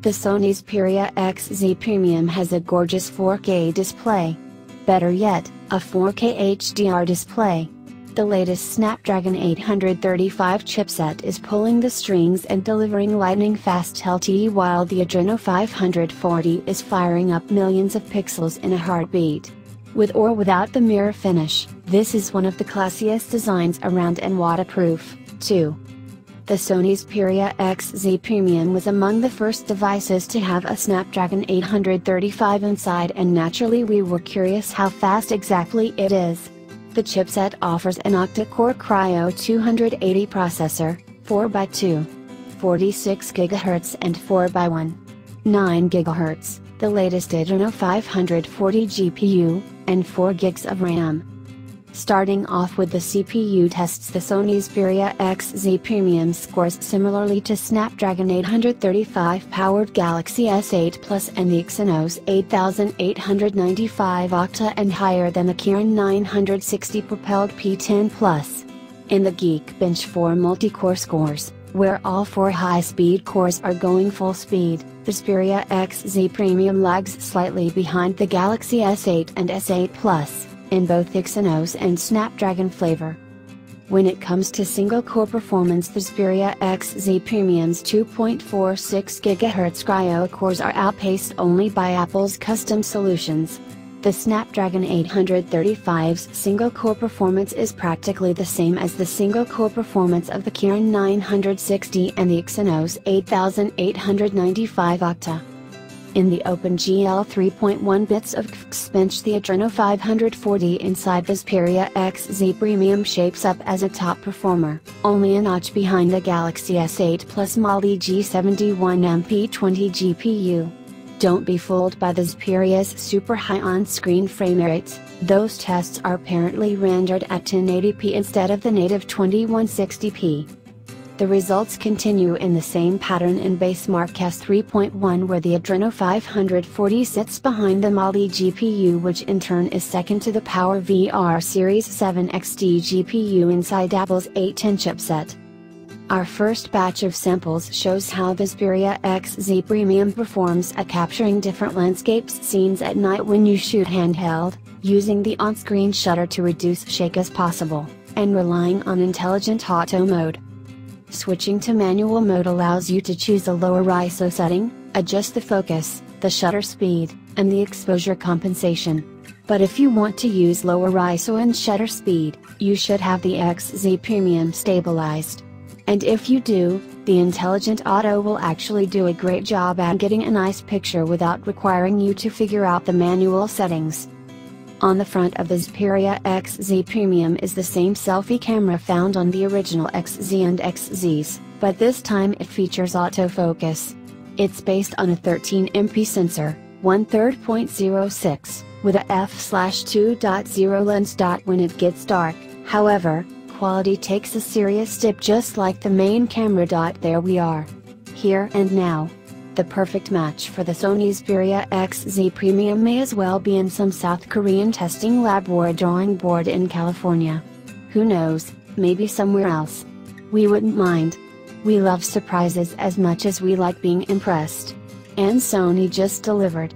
The Sony Xperia XZ Premium has a gorgeous 4K display. Better yet, a 4K HDR display. The latest Snapdragon 835 chipset is pulling the strings and delivering lightning-fast LTE, while the Adreno 540 is firing up millions of pixels in a heartbeat. With or without the mirror finish, this is one of the classiest designs around and waterproof, too. The Sony Xperia XZ Premium was among the first devices to have a Snapdragon 835 inside, and naturally we were curious how fast exactly it is. The chipset offers an Octa-core Kryo 280 processor, 4x2, 46 GHz and 4x1, 9 GHz, the latest Adreno 540 GPU, and 4 GB of RAM. Starting off with the CPU tests, the Sony Xperia XZ Premium scores similarly to Snapdragon 835 powered Galaxy S8 Plus and the Exynos 8895 Octa, and higher than the Kirin 960 propelled P10 Plus. In the Geekbench 4 multi-core scores, where all 4 high-speed cores are going full speed, the Xperia XZ Premium lags slightly behind the Galaxy S8 and S8 Plus, in both Exynos and Snapdragon flavor. When it comes to single-core performance, the Xperia XZ Premium's 2.46 GHz Kryo cores are outpaced only by Apple's custom solutions. The Snapdragon 835's single-core performance is practically the same as the single-core performance of the Kirin 960 and the Exynos 8895 Octa. In the OpenGL 3.1 bits of Geekbench, the Adreno 540 inside the Xperia XZ Premium shapes up as a top performer, only a notch behind the Galaxy S8 Plus Mali G71MP20 GPU. Don't be fooled by the Xperia's super high on-screen frame rates. Those tests are apparently rendered at 1080p instead of the native 2160p. The results continue in the same pattern in Benchmark S 3.1, where the Adreno 540 sits behind the Mali GPU, which in turn is second to the Power VR Series 7 XT GPU inside Apple's A10 chipset. Our first batch of samples shows how the Xperia XZ Premium performs at capturing different landscapes scenes at night when you shoot handheld, using the on-screen shutter to reduce shake as possible, and relying on intelligent auto mode. Switching to manual mode allows you to choose a lower ISO setting, adjust the focus, the shutter speed, and the exposure compensation. But if you want to use lower ISO and shutter speed, you should have the XZ Premium stabilized. And if you do, the intelligent auto will actually do a great job at getting a nice picture without requiring you to figure out the manual settings. On the front of the Xperia XZ Premium is the same selfie camera found on the original XZ and XZs, but this time it features autofocus. It's based on a 13MP sensor, 1/3.06, with a f/2.0 lens. When it gets dark, however, quality takes a serious dip, just like the main camera. There we are. Here and now. The perfect match for the Sony Xperia XZ Premium may as well be in some South Korean testing lab or a drawing board in California. Who knows, maybe somewhere else. We wouldn't mind. We love surprises as much as we like being impressed. And Sony just delivered.